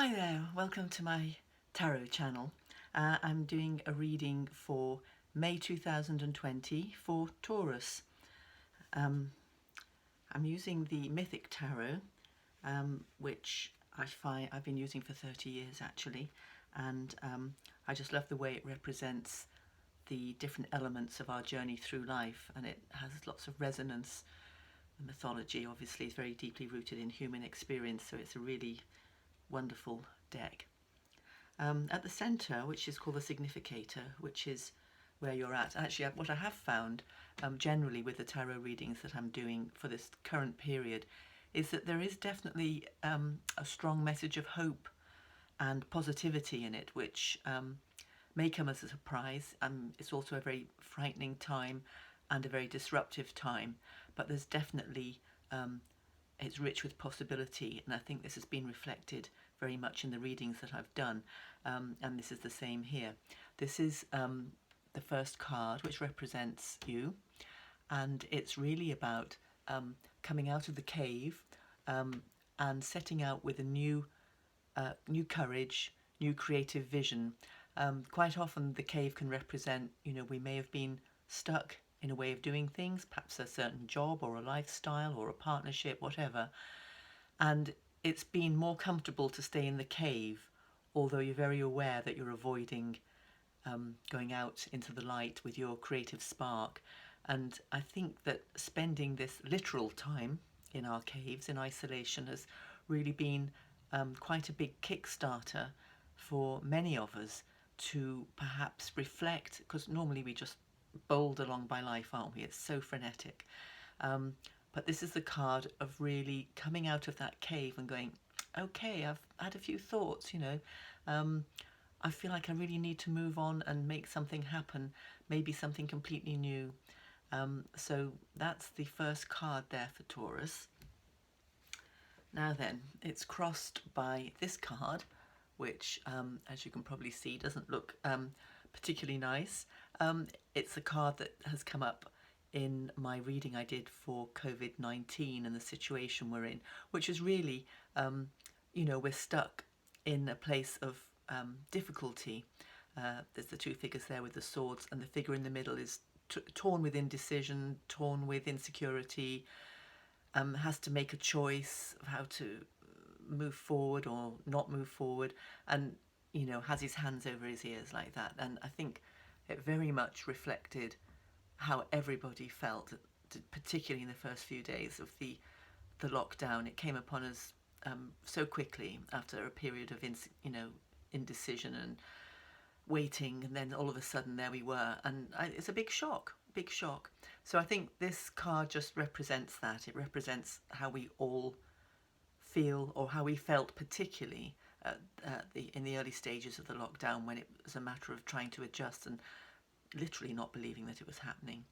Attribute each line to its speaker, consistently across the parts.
Speaker 1: Hi there, welcome to my tarot channel. I'm doing a reading for May 2020 for Taurus. I'm using the Mythic Tarot, which I've been using for 30 years actually, and I just love the way it represents the different elements of our journey through life, and it has lots of resonance. The mythology obviously is very deeply rooted in human experience, so it's a really wonderful deck. At the centre, which is called the Significator, which is where you're at. Actually, what I have found generally with the tarot readings that I'm doing for this current period is that there is definitely a strong message of hope and positivity in it, which may come as a surprise. It's also a very frightening time and a very disruptive time, but there's definitely it's rich with possibility, and I think this has been reflected very much in the readings that I've done, and this is the same here. This is the first card, which represents you, and it's really about coming out of the cave and setting out with a new courage, new creative vision. Quite often the cave can represent, we may have been stuck in a way of doing things, perhaps a certain job or a lifestyle or a partnership, whatever. And it's been more comfortable to stay in the cave, although you're very aware that you're avoiding going out into the light with your creative spark. And I think that spending this literal time in our caves in isolation has really been quite a big kickstarter for many of us to perhaps reflect, because normally we just bowled along by life, aren't we? It's so frenetic. But this is the card of really coming out of that cave and going, okay, I've had a few thoughts, I feel like I really need to move on and make something happen, maybe something completely new. So that's the first card there for Taurus. Now then, it's crossed by this card, which, as you can probably see, doesn't look particularly nice. It's a card that has come up in my reading I did for COVID-19 and the situation we're in, which is really, we're stuck in a place of difficulty. There's the two figures there with the swords, and the figure in the middle is torn with indecision, torn with insecurity, has to make a choice of how to move forward or not move forward, and has his hands over his ears like that. And I think it very much reflected how everybody felt, particularly in the first few days of the lockdown. It came upon us so quickly after a period of indecision and waiting, and then all of a sudden there we were, and it's a big shock. So I think this card just represents that. It represents how we all feel, or how we felt, particularly in the early stages of the lockdown, when it was a matter of trying to adjust and literally not believing that it was happening.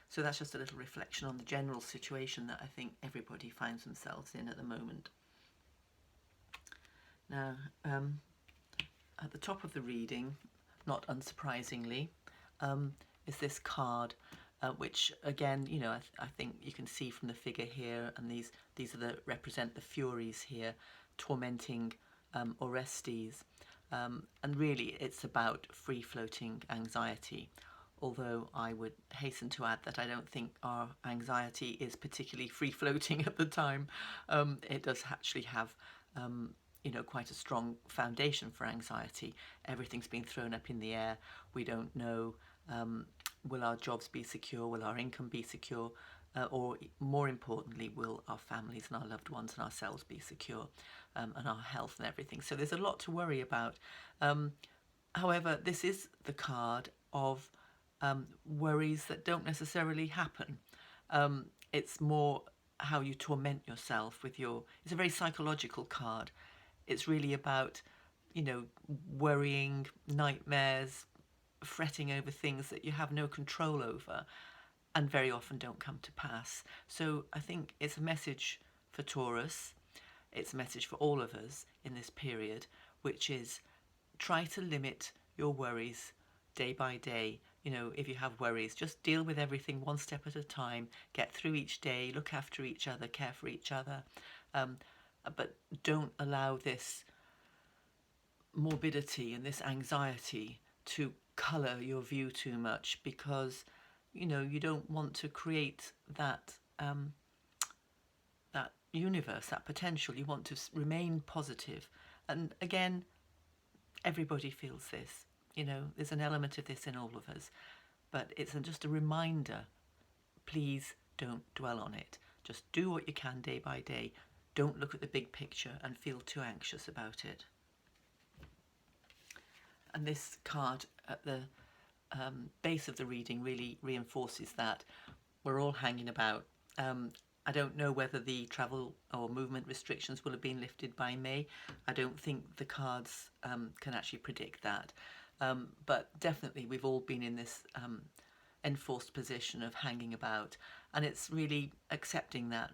Speaker 1: So that's just a little reflection on the general situation that I think everybody finds themselves in at the moment. Now, at the top of the reading, not unsurprisingly, is this card, which again, I think you can see from the figure here, and these represent the Furies here, tormenting Orestes, and really it's about free-floating anxiety. Although I would hasten to add that I don't think our anxiety is particularly free-floating at the time. It does actually have quite a strong foundation for anxiety. Everything's been thrown up in the air. We don't know, will our jobs be secure, will our income be secure, or more importantly, will our families and our loved ones and ourselves be secure, and our health and everything. So there's a lot to worry about. However, this is the card of worries that don't necessarily happen. It's more how you torment yourself with it's a very psychological card. It's really about, worrying, nightmares, fretting over things that you have no control over and very often don't come to pass. So I think it's a message for Taurus. It's a message for all of us in this period, which is try to limit your worries day by day. If you have worries, just deal with everything one step at a time, get through each day, look after each other, care for each other, but don't allow this morbidity and this anxiety to colour your view too much, because you don't want to create that universe, that potential. You want to remain positive. And again, everybody feels this. There's an element of this in all of us, but it's just a reminder. Please don't dwell on it. Just do what you can day by day. Don't look at the big picture and feel too anxious about it. And this card at the base of the reading really reinforces that. We're all hanging about. I don't know whether the travel or movement restrictions will have been lifted by May. I don't think the cards can actually predict that. But definitely we've all been in this enforced position of hanging about, and it's really accepting that,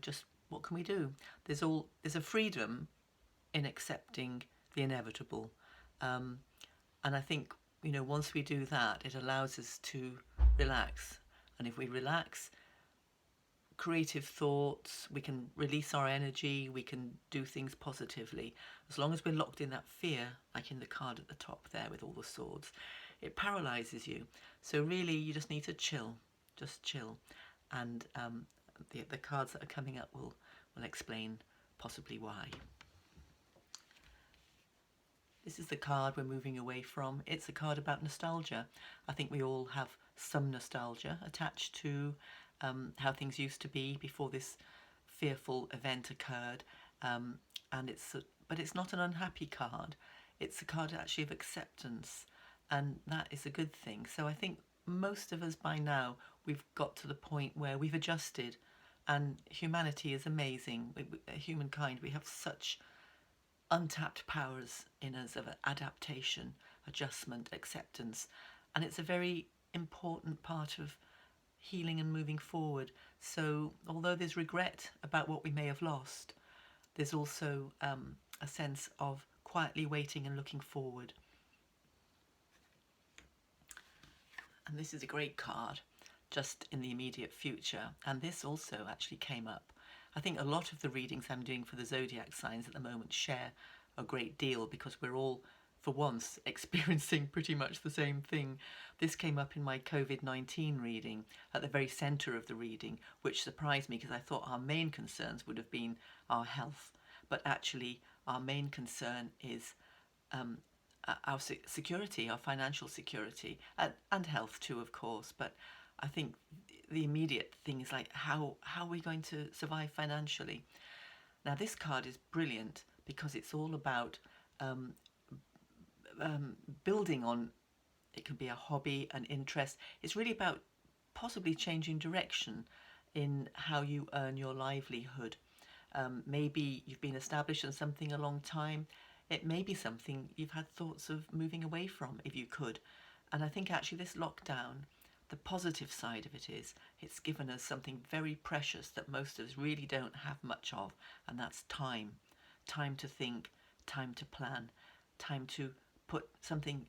Speaker 1: just what can we do? There's a freedom in accepting the inevitable. And I think, once we do that, it allows us to relax. And if we relax, creative thoughts, we can release our energy, we can do things positively. As long as we're locked in that fear, like in the card at the top there with all the swords, it paralyzes you. So really, you just need to chill, just chill. And the cards that are coming up will explain possibly why. This is the card we're moving away from. It's a card about nostalgia. I think we all have some nostalgia attached to how things used to be before this fearful event occurred. But it's not an unhappy card. It's a card actually of acceptance, and that is a good thing. So I think most of us by now, we've got to the point where we've adjusted, and humanity is amazing. Humankind, we have such untapped powers in us of adaptation, adjustment, acceptance, and it's a very important part of healing and moving forward. So although there's regret about what we may have lost, there's also a sense of quietly waiting and looking forward. And this is a great card, just in the immediate future, and this also actually came up. I think a lot of the readings I'm doing for the zodiac signs at the moment share a great deal, because we're all, for once, experiencing pretty much the same thing. This came up in my COVID-19 reading, at the very centre of the reading, which surprised me because I thought our main concerns would have been our health. But actually, our main concern is our security, our financial security, and health too, of course. But I think the immediate thing is like, how are we going to survive financially? Now, this card is brilliant because it's all about building on, it can be a hobby, an interest. It's really about possibly changing direction in how you earn your livelihood. Maybe you've been established in something a long time. It may be something you've had thoughts of moving away from if you could. And I think actually this lockdown, the positive side of it is it's given us something very precious that most of us really don't have much of, and that's time. Time to think, time to plan, time to put something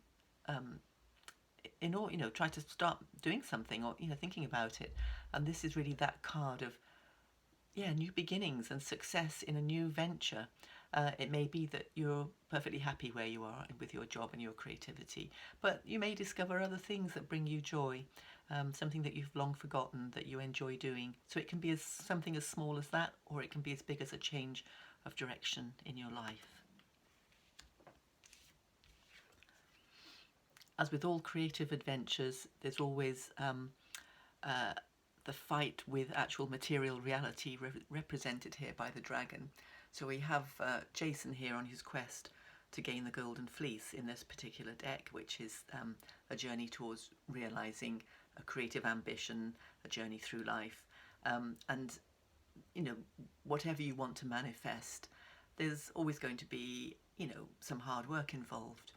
Speaker 1: in, or try to start doing something, or thinking about it. And this is really that card of new beginnings and success in a new venture. It may be that you're perfectly happy where you are with your job and your creativity, but you may discover other things that bring you joy, something that you've long forgotten that you enjoy doing. So it can be something as small as that, or it can be as big as a change of direction in your life. As with all creative adventures, there's always the fight with actual material reality represented here by the dragon. So we have Jason here on his quest to gain the golden fleece in this particular deck, which is a journey towards realising a creative ambition, a journey through life. And, whatever you want to manifest, there's always going to be, some hard work involved.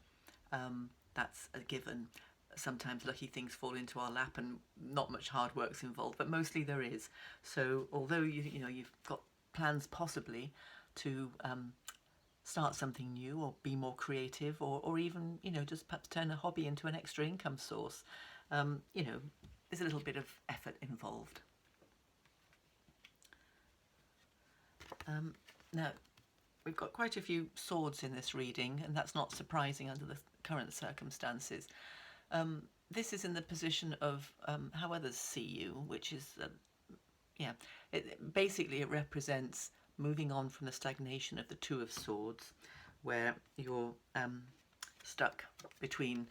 Speaker 1: That's a given. Sometimes lucky things fall into our lap and not much hard work's involved, but mostly there is. So although you've got plans possibly to start something new or be more creative, or even just perhaps turn a hobby into an extra income source, there's a little bit of effort involved. Now, we've got quite a few swords in this reading, and that's not surprising under the current circumstances. This is in the position of how others see you, which is, yeah, basically it represents moving on from the stagnation of the Two of Swords, where you're stuck between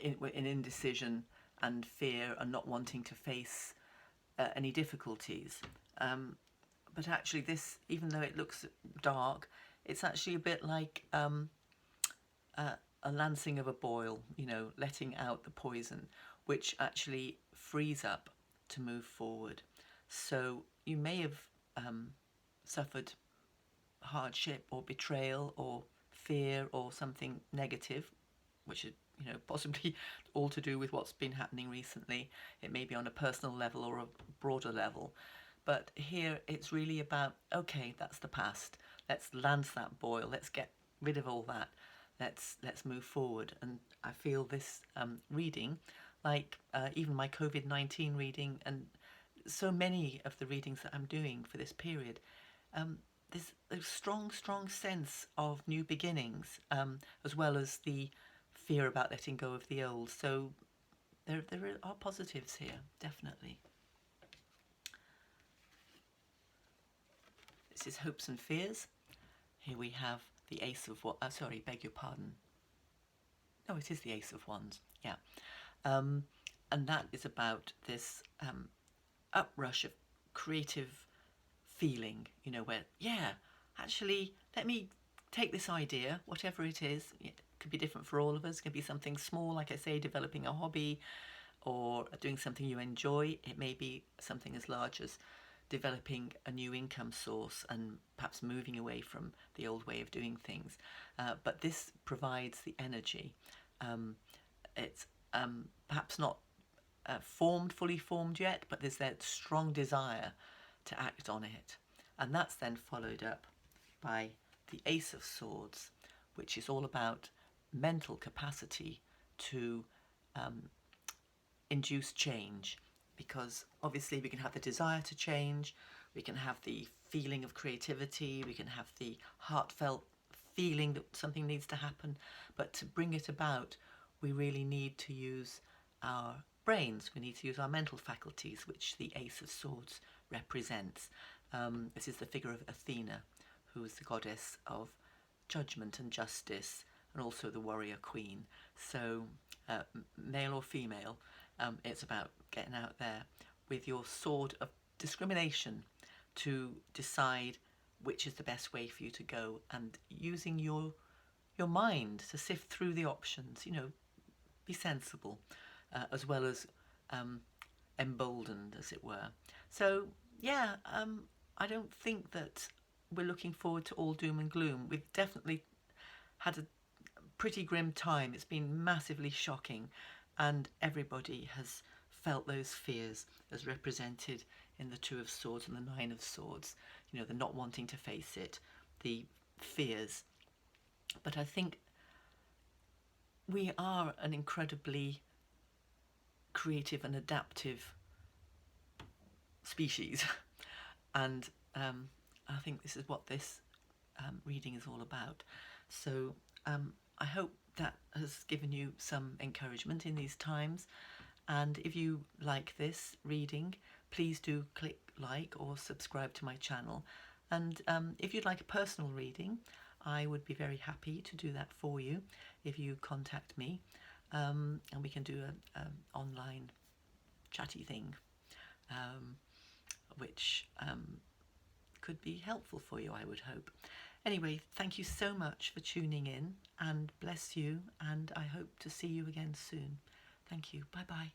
Speaker 1: in indecision and fear and not wanting to face any difficulties. But actually this, even though it looks dark, it's actually a bit like a lancing of a boil, you know, letting out the poison, which actually frees up to move forward. So you may have suffered hardship or betrayal or fear or something negative, which is, you know, possibly all to do with what's been happening recently. It may be on a personal level or a broader level. But here it's really about, okay, that's the past. Let's lance that boil. Let's get rid of all that. Let's move forward. And I feel this reading, like even my COVID-19 reading and so many of the readings that I'm doing for this period, there's a strong sense of new beginnings, as well as the fear about letting go of the old. So there are positives here, definitely. This is Hopes and Fears. Here we have the Ace of Wands. Sorry, beg your pardon. No, it is the Ace of Wands. Yeah. And that is about this uprush of creative feeling, you know, where, yeah, actually, let me take this idea, whatever it is. It could be different for all of us. It could be something small, like I say, developing a hobby or doing something you enjoy. It may be something as large as developing a new income source and perhaps moving away from the old way of doing things. But this provides the energy. It's perhaps not fully formed yet, but there's that strong desire to act on it. And that's then followed up by the Ace of Swords, which is all about mental capacity to induce change. Because obviously we can have the desire to change, we can have the feeling of creativity, we can have the heartfelt feeling that something needs to happen, but to bring it about, we really need to use our brains, we need to use our mental faculties, which the Ace of Swords represents. This is the figure of Athena, who is the goddess of judgment and justice, and also the warrior queen. So male or female, it's about getting out there with your sword of discrimination to decide which is the best way for you to go, and using your mind to sift through the options, you know, be sensible, as well as emboldened, as it were. So yeah, I don't think that we're looking forward to all doom and gloom. We've definitely had a pretty grim time. It's been massively shocking, and everybody has felt those fears as represented in the Two of Swords and the Nine of Swords. You know, the not wanting to face it, the fears. But I think we are an incredibly creative and adaptive species, and I think this is what this reading is all about. So I hope that has given you some encouragement in these times, and if you like this reading, please do click like or subscribe to my channel. And if you'd like a personal reading, I would be very happy to do that for you if you contact me, and we can do an online chatty thing, which could be helpful for you, I would hope. Anyway, thank you so much for tuning in, and bless you, and I hope to see you again soon. Thank you. Bye bye.